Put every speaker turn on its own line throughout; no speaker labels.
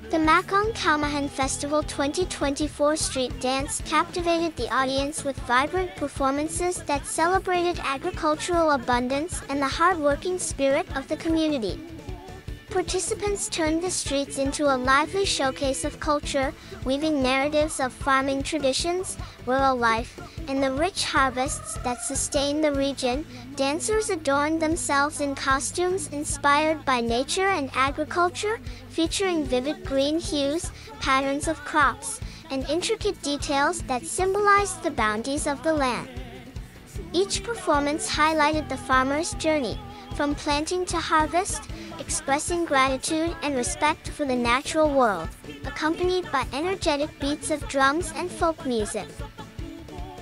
The Makong Kaumahan Festival 2024 street dance captivated the audience with vibrant performances that celebrated agricultural abundance and the hard-working spirit of the community. Participants turned the streets into a lively showcase of culture, weaving narratives of farming traditions, rural life, and the rich harvests that sustain the region. Dancers adorned themselves in costumes inspired by nature and agriculture, featuring vivid green hues, patterns of crops, and intricate details that symbolized the bounties of the land. Each performance highlighted the farmer's journey, from planting to harvest, expressing gratitude and respect for the natural world, accompanied by energetic beats of drums and folk music.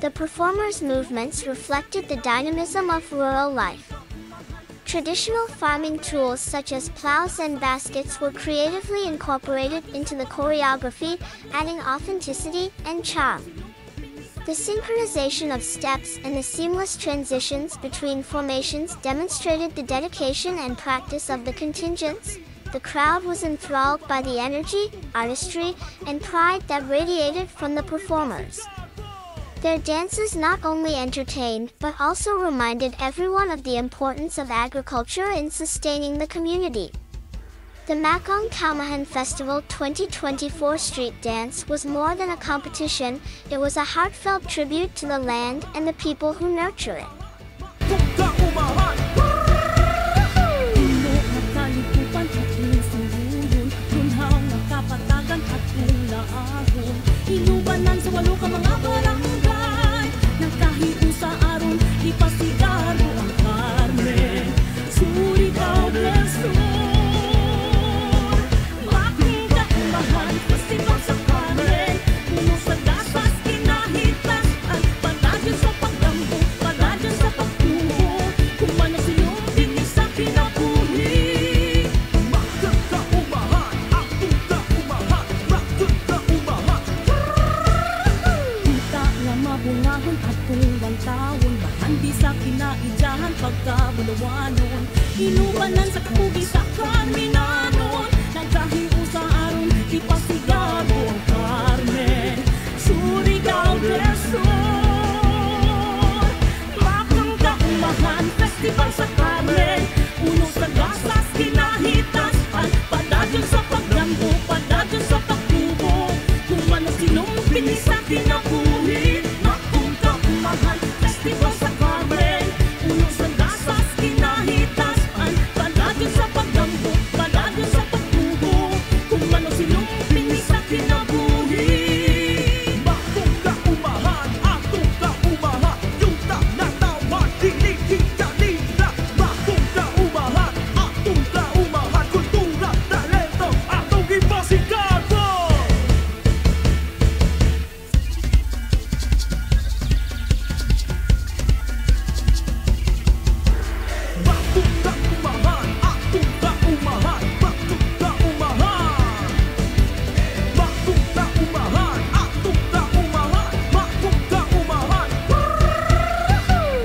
The performers' movements reflected the dynamism of rural life. Traditional farming tools such as plows and baskets were creatively incorporated into the choreography, adding authenticity and charm. The synchronization of steps and the seamless transitions between formations demonstrated the dedication and practice of the contingents. The crowd was enthralled by the energy, artistry, and pride that radiated from the performers. Their dances not only entertained but also reminded everyone of the importance of agriculture in sustaining the community. The Makong Kaumahan Festival 2024 street dance was more than a competition, it was a heartfelt tribute to the land and the people who nurture it.
Inubanan sa kugi sa karminanon, nagkahiusa aron di pasigado ang Carmen. Surigao del Sur, Makong Kaumahan Festival sa Carmen, uno sa gasas kinahitasan, padadyon sa pagdampo, padadyon sa pagtubo, kung ano sinong pinisa kinabuhi. Makong Kaumahan Festival sa Carmen, uno sa gasas kinahitasan, padadyon sa pagdampo, padadyon sa pagtubo, kung ano sinong pinisa kinabuhi.
Makong Kaumahan, atong kaumahan, yung natawan, dinig kanina. Makong Kaumahan, atong kaumahan, kultura, talento, atong ipasikado. Makong Kaumahan, atong kaumahan, makong kaumahan. Makong Kaumahan, atong kaumahan, makong kaumahan.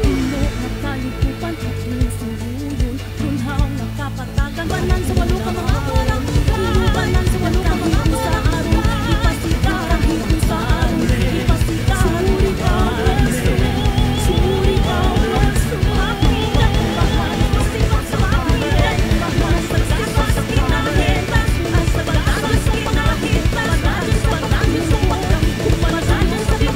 Puno at kalikupan at sinusuyon, lunhaw na kapatagan, banan sa walo ka mga barangay. Inubanan sa walo ka mga sa araw, ipasigaran, sa araw, ipasigaran. Surigao del Sur, Makong Kaumahan Festival sa Carmen, uno sa gasas kinahitasan, padadyon sa pagdampo, padadyon sa pagdampo, padadyon sa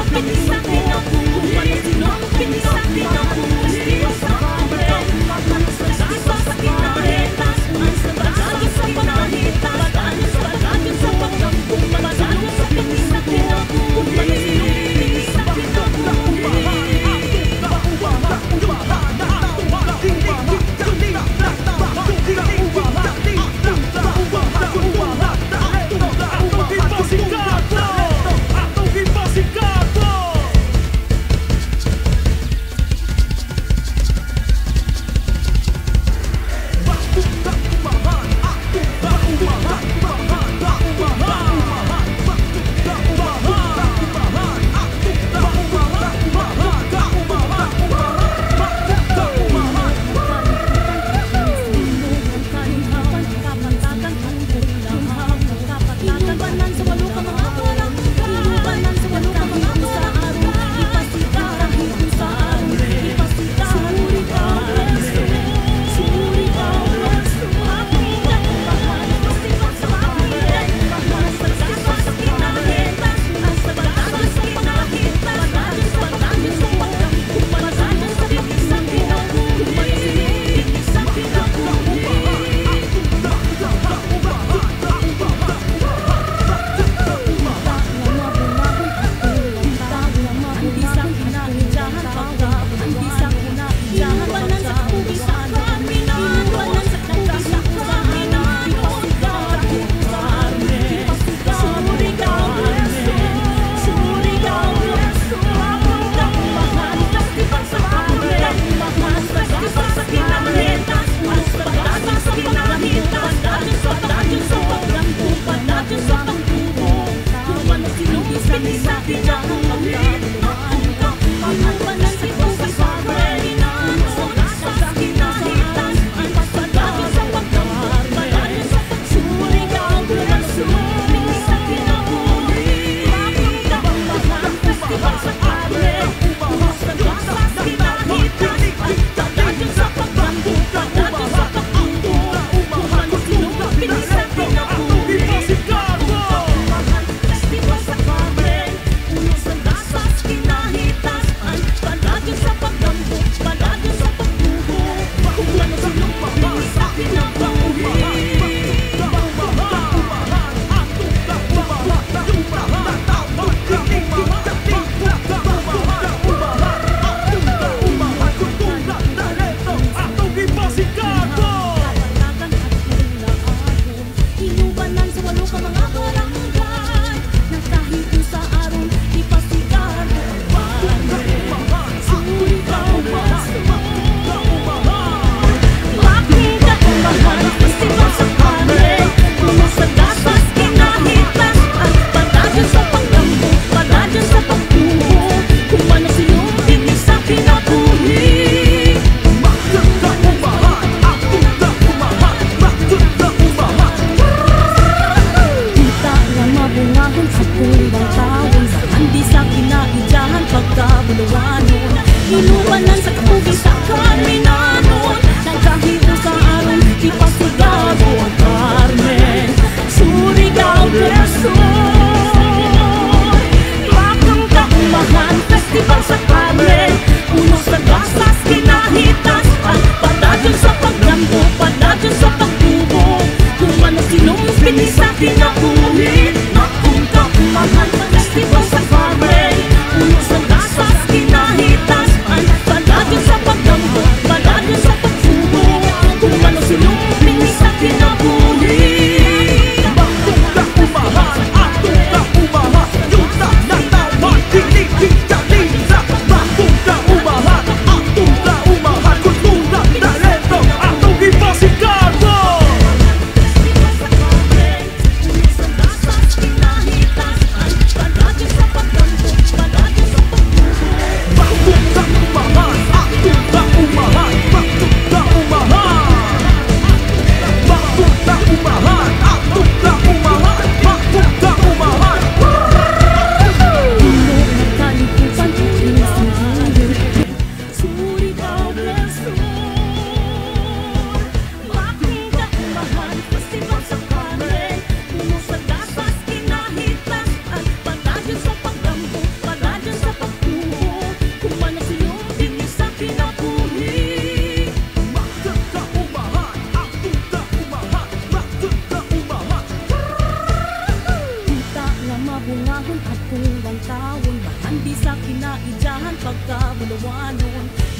pinisa kinabuhi. Pinisa kinabuhi.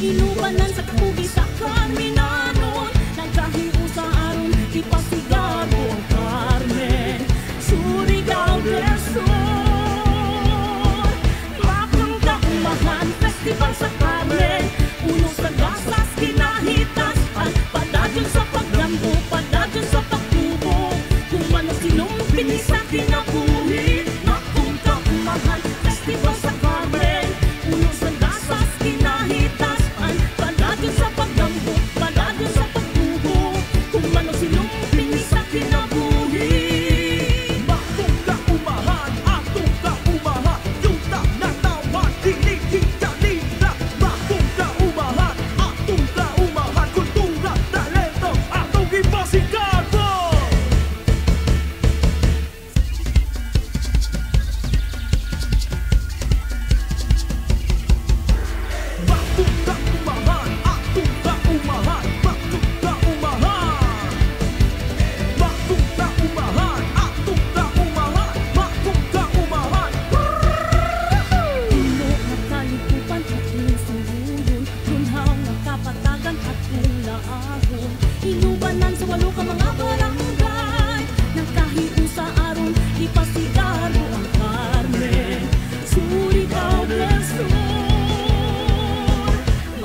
Inubanan sa kugi sa Carminanon, nagkahiusa aron ipasigago ang Carmen. Surigao del Sur, makang kaumahan, festival sa Carmen. Uno sa gasas, kinahitasan, padadyon sa paglambo, padadyon sa pagtubo. Kung ano sinong pinisa kinabuhi, makang kaumahan, festival sa Carmen. Uno sa gasas, kinahitasan, padadyon sa paglambo, padadyon sa pagtubo. Kung ano sinong pinisa kinabuhi.
Bakong kaumahan, atong kaumahan, yuta na tawag, dili-hika-lila. Bakong kaumahan, atong kaumahan, kultura, talento, atong ipasigago. Bakong kaumahan, atong kaumahan, bakong kaumahan. Bakong kaumahan, atong kaumahan, bakong kaumahan.
Puno ng kalikupan at suyun, lunhaw ng kapatagan at ulaahon. Inubanan sa walo ka mga barangay, nagkahiusa aron ipasigago ang Carmen. Surigao del Sur,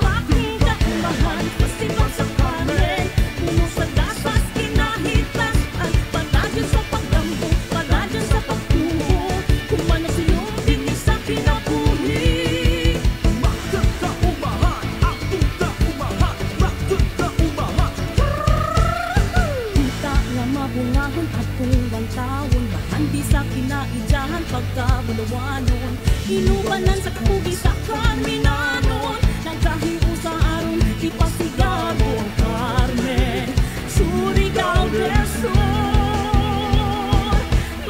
bakong kaumahan, festival sa Carmen. Puno sa gasas, kinahitasan, padadyon sa paglambo, padadyon sa pagtubo. Kung ano sinong pinisa kinabuhi.
Bakong kaumahan, atong kaumahan, bakong kaumahan.
Kita nga mabungahon at kung taon, mahandi sa kinaijahan pagkabulawanon. Inubanan sa kugi sa Carminanon, nagkahiusa aron ipasigago ang Carmen. Surigao del Sur,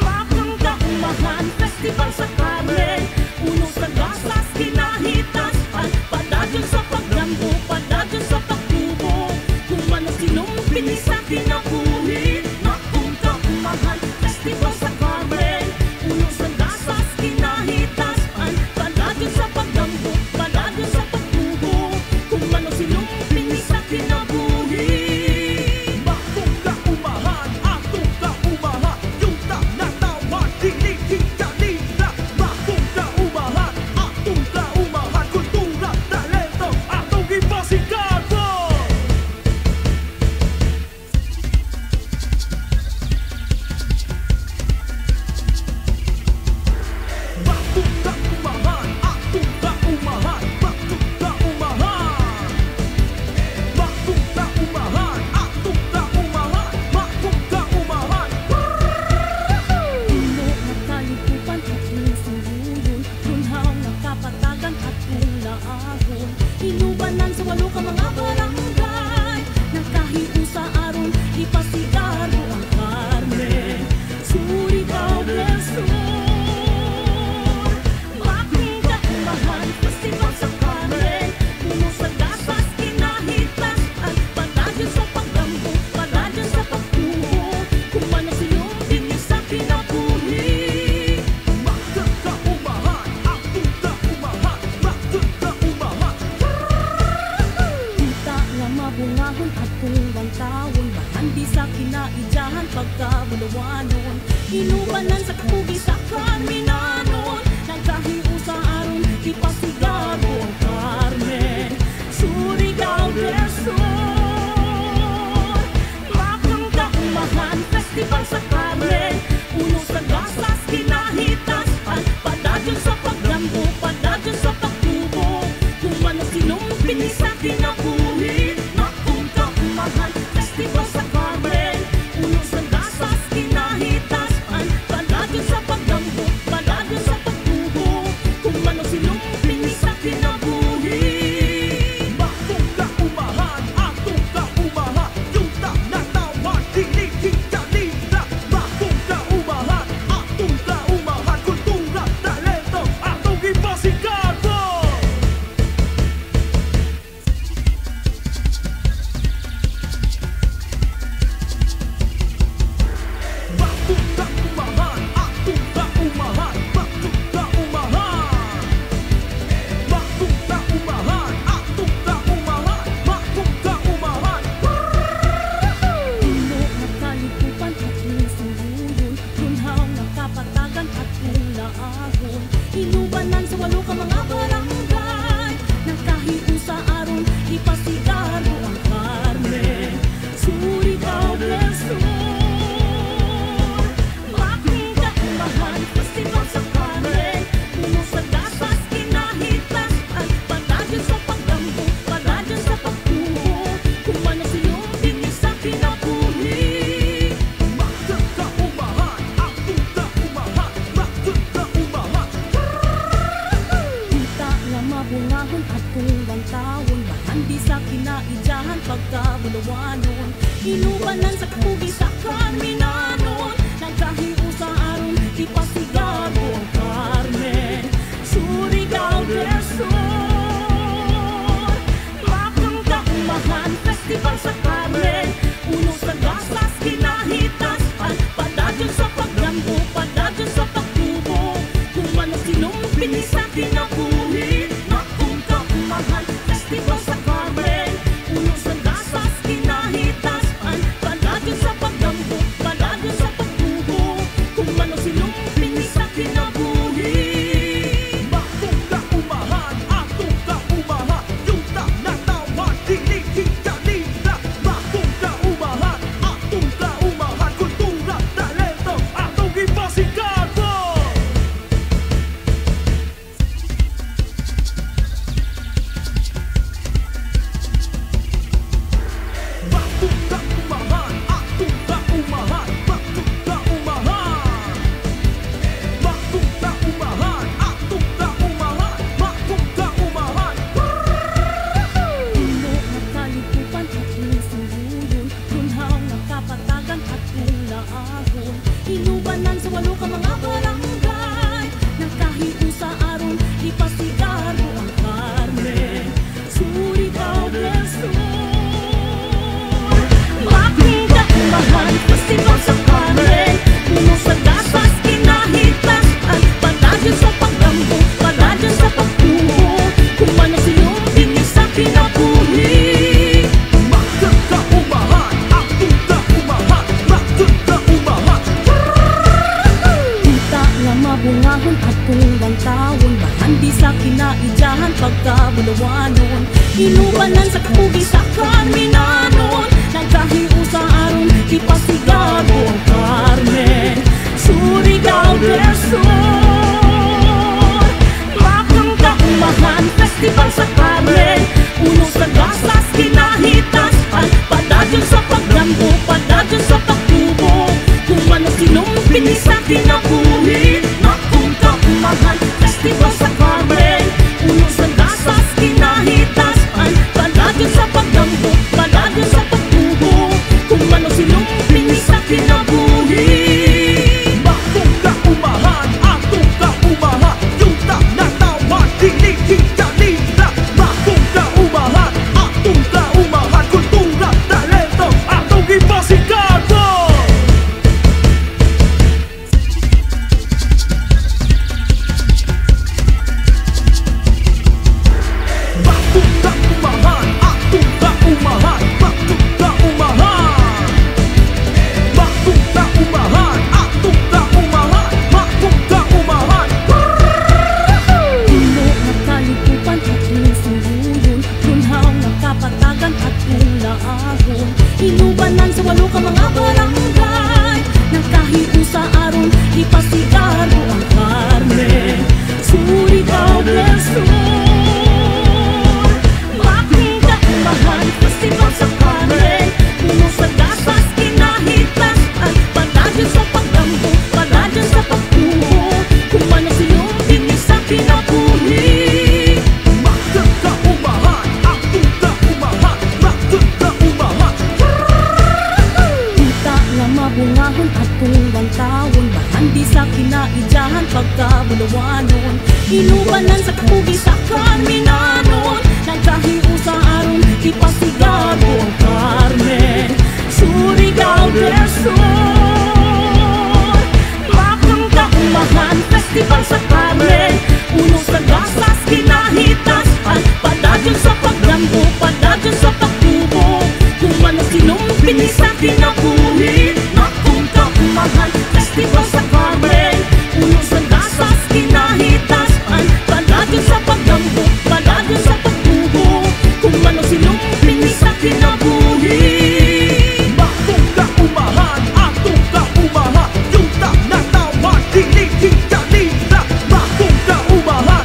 makang kaumahan, festival sa Carmen. Uno sa gasas, kinahitasan, padadyon sa paglambo, padadyon sa pagtubo. Kung ano sinong pinisa kinabuhi, makang kaumahan, festival sa Carmen. Uno sa gasas, kinahitasan, padadyon sa paglambo, padadyon sa pagtubo. Kung ano sinong pinisa kinabuhi.
Bakong kaumahan, atong kaumahan, yuta na tawag, dili-hika-lila. Bakong kaumahan, atong kaumahan, kultura, talento, atong ipasigago. Bakong kaumahan, atong kaumahan, bakong kaumahan. Bakong kaumahan, atong kaumahan, bakong kaumahan.
Puno ng kalikupan at suyun, lunhaw ng kapatagan at ulaahon. Inubanan sa walo ka mga barangay, nagkahiusa aron ipasigago ang Carmen. Surigao del Sur, bakong kaumahan, festival sa Carmen. Puno sa gasas, kinahitasan, padadyon sa paglambo, padadyon sa pagtubo. Kung ano sinong pinisa kinabuhi.
Bakong kaumahan, atong kaumahan, bakong kaumahan.
Kita nga mabungahon at kung taon, mahandi sa kinaijahan pagkabulawanon. Inubanan sa kugi sa Carminanon, nagkahiusa aron ipasigago ang Carmen. Surigao del Sur, makang kaumahan, festival sa Carmen. Uno sa gasas, kinahitasan, padadyon sa paglambo, padadyon sa pagtubo. Kung ano sinong pinisa kinabuhi, makang kaumahan, festival sa Carmen. Uno sa gasas, kinahitasan, padadyon sa paglambo, padadyon sa pagtubo. Kung ano sinong pinisa kinabuhi.
Bakong kaumahan, atong kaumahan, yuta na tawag, dili-hika-lila. Bakong kaumahan, atong kaumahan, kultura, talento, atong ipasigago.
mahandi sa kinaidyahan pagkabulawanon. Inubanan sa kapugi sa Carminanon, nagkahiusa aron di pasigado ang Carmen. Surigao del Sur, Bakang Kaumahan Festival sa Carmen, uno sa gasas kinahitasan, padadyon sa paglambo, padadyon sa pagtubo, kung ano sinong pinisa kinabuhi. Bakang Kaumahan Festival sa Carmen, uno sa gasas kinahitasan, padadyon sa paglambo, padadyon sa pagtubo, kung ano sinong pinisa kinabuhi.
Bakong kaumahan, atong kaumahan, yung natawan, dinihigalila. Bakong kaumahan, atong kaumahan, kultura, talento, atong ipasigado. Bakong kaumahan, atong kaumahan, bakong kaumahan. Bakong kaumahan, atong kaumahan, bakong kaumahan.
Puno ng kalikupan at suyuyon, runhaw ng kapatagan at laahon. Inubanan sa 8 ka mga barangay, nagkahiusa aron ipasigaro ang Carmen. Surigao del Sur, Bakang Kaumahan Festival sa Carmen, uno sa gasas kinahitasan, padadyon sa paglambo, padadyon sa pagtubo, kung ano sinong pinisa kinabuhi.
Bakong kaumahan, atong kaumahan, bakong kaumahan.
Kita nga mabungahon atong bantawon, mahandi sa kinaidyahan pagkabulawanon. Inubanan sa kapugi sa Carminanon, nagkahiusa aron ipasigado ang Carmen. Surigao del Sur, Bakang Kaumahan Festival sa Carmen, uno sa gasas kinahitasan, padadyon sa paglambo, padadyon sa pagtubo, kung ano sinong pinisa kinabuhi. Bakang Kaumahan Festival sa Carmen, uno sa gasas kinahitasan, padadyon sa paglambo, padadyon sa pagtubo, kung ano sinong pinisa kinabuhi.
Bakong kaumahan, atong kaumahan, yung natawan, dinihigalila. Bakong kaumahan, atong kaumahan, kultura, talento, atong ipasigado. Bakong kaumahan, atong kaumahan, bakong kaumahan. Bakong kaumahan, atong kaumahan, bakong kaumahan.
Puno ng kalikupan at suyuyon, runhaw ng kapatagan at laahon. Inubanan sa 8 ka mga barangay, nagkahiusa aron ipasigaro ang Carmen. Surigao del Sur, Bakang Kaumahan Festival sa Carmen, uno sa gasas kinahitasan, padadyon sa paglambo, padadyon sa pagtubo, kung ano sinong pinisa kinabuhi.
Bakong kaumahan, atong kaumahan, bakong kaumahan.
Kita nga mabungahon atong bantawon, mahandi sa kinaidyahan pagkabulawanon. Inubanan sa kapugi sa Carminanon, nagkahiusa aron ipasigado ang Carmen. Surigao del Sur, Bakang Kaumahan Festival sa Carmen, uno sa gasas kinahitasan, padadyon sa paglambo, padadyon sa pagtubo, kung ano sinong pinisa kinabuhi. Bakang Kaumahan Festival sa